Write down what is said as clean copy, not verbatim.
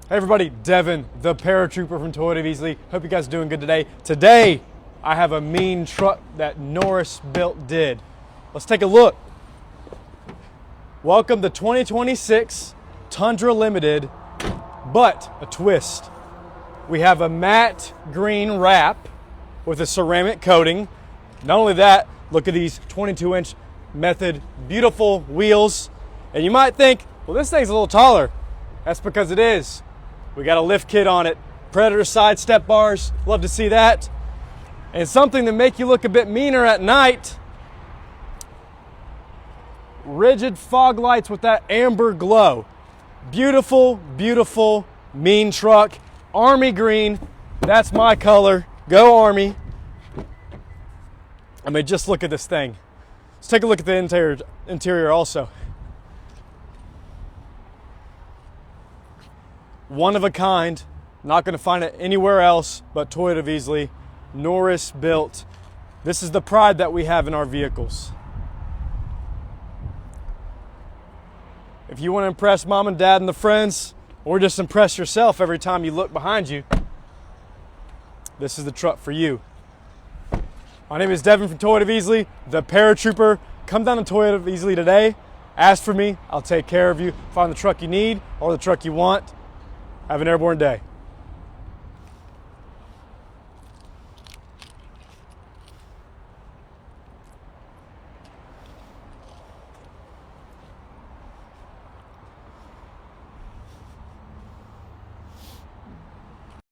Hey everybody, Devin, the paratrooper from Toyota of Easley. Hope you guys are doing good today. Today, I have a mean truck that Norris built did. Let's take a look. Welcome the 2026 Tundra Limited, but a twist. We have a matte green wrap with a ceramic coating. Not only that, look at these 22-inch Method beautiful wheels. And you might think, well, this thing's a little taller. That's because it is. We got a lift kit on it, Predator side step bars, love to see that. And something to make you look a bit meaner at night, rigid fog lights with that amber glow. Beautiful, beautiful, mean truck. Army green, that's my color. Go Army. I mean, just look at this thing. Let's take a look at the interior also. One of a kind, not going to find it anywhere else but Toyota of Easley, Norris built. This is the pride that we have in our vehicles. If you want to impress mom and dad and the friends, or just impress yourself every time you look behind you, this is the truck for you. My name is Devin from Toyota of Easley, the paratrooper. Come down to Toyota of Easley today, ask for me, I'll take care of you, find the truck you need or the truck you want. Have an airborne day.